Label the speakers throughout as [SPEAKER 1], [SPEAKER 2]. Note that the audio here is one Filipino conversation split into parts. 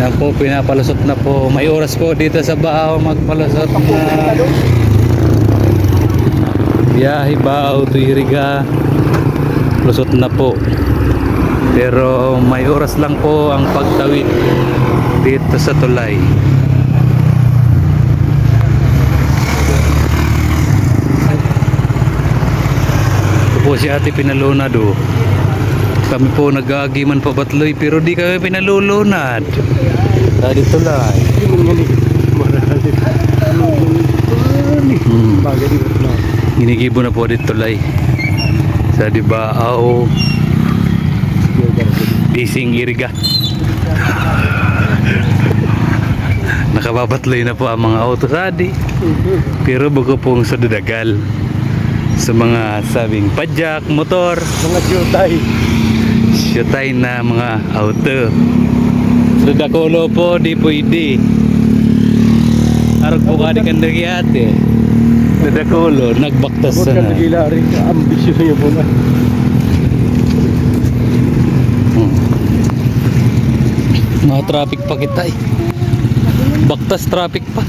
[SPEAKER 1] Yan po, pinapalusot na po. May oras po dito sa Baaw magpalusot na. Biyahe Baaw to Iriga. Lusot na po. Pero may oras lang po ang pagtawid dito sa tulay. Ito po si Ate Pinalunado. Kami po nag-aagiman pa batloy pero di kami pinalulunad. Dito tulay. Ginigibo na po dito tulay. Sa Baaw Bising Iriga. Nakababatloy na po ang mga auto sadi. Pero buko pong sa dadagal. Sa mga sabing padyak, motor, mga syutay na mga auto. Sa Dakulo po di pwede. Arag po ka di kandagi ate. Sa Dakulo nagbaktas na.
[SPEAKER 2] Ambisyon niyo po na.
[SPEAKER 1] Mga traffic pa kita eh. Baktas traffic pa.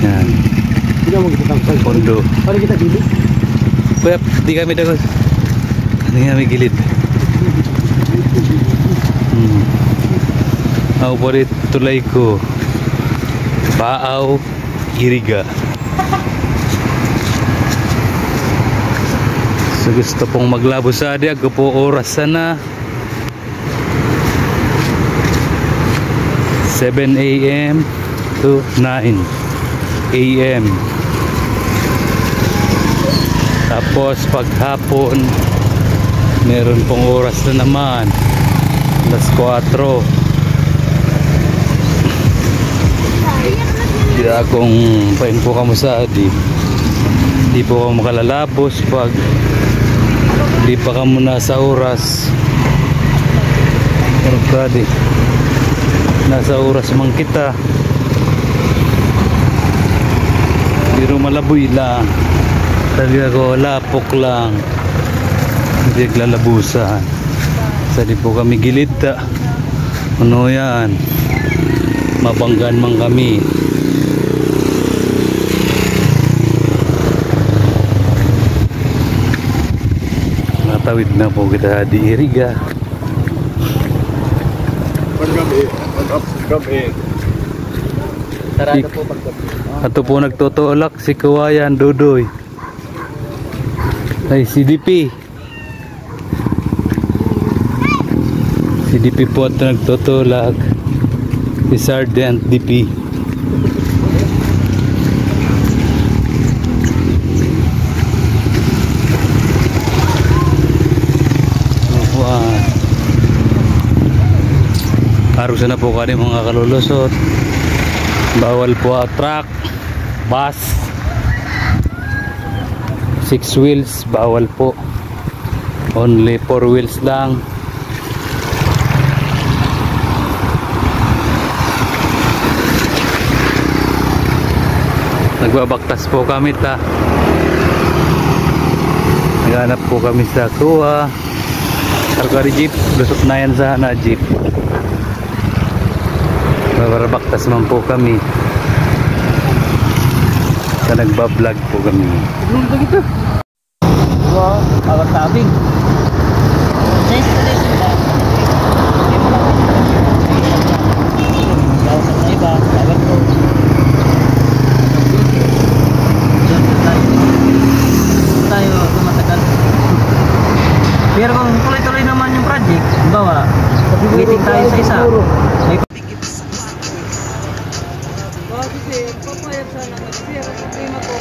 [SPEAKER 1] Yan.
[SPEAKER 2] Hindi na magkitang
[SPEAKER 1] Pondo.
[SPEAKER 2] Paano kita gilid?
[SPEAKER 1] Pwep, di kami dagos. Hindi kami gilid. Ako po rin tulay ko. Baaw Iriga. So gusto pong maglabo sa adi, ako po oras sana 7 AM to 9 AM. Tapos paghapon meron pong oras na naman alas 4. Hindi akong pain po kamusadi. Hindi po ako makalalabos pag hindi pa ka muna sa oras. Pero nasa oras man kita. Pero malaboy lang. Talaga ko lapok lang. Hindi naglalabusan. Sali po kami gilid ta. Ano yan? Mabanggan man kami. Natawid na po kita di Iriga.
[SPEAKER 2] Paggabi. Sarado po paggabi.
[SPEAKER 1] Ato po nagtutulak si Kawayan Dudoy. Ay CDP. CDP po ato nagtutulak. Si Sergeant DP. Harusan na po kani mga kalulusot. Bawal po ang truck, bus, 6 wheels, bawal po. Only 4 wheels lang. Nagbabaktas po kami ta. Naghanap po kami sa kuha. Kargari jeep, lusot na yan sa hana jeep. Babaktas man po kami. Sa nagbablog po kami.
[SPEAKER 2] Ano ba ito? Wow, awat tabing. Installation ba? Bawas sa iba, awat po. Tayo matagal. Pero kung tuloy-tuloy naman yung project, bawa, waiting tayo sa isa. Papayag sana mag-zero sa prima po.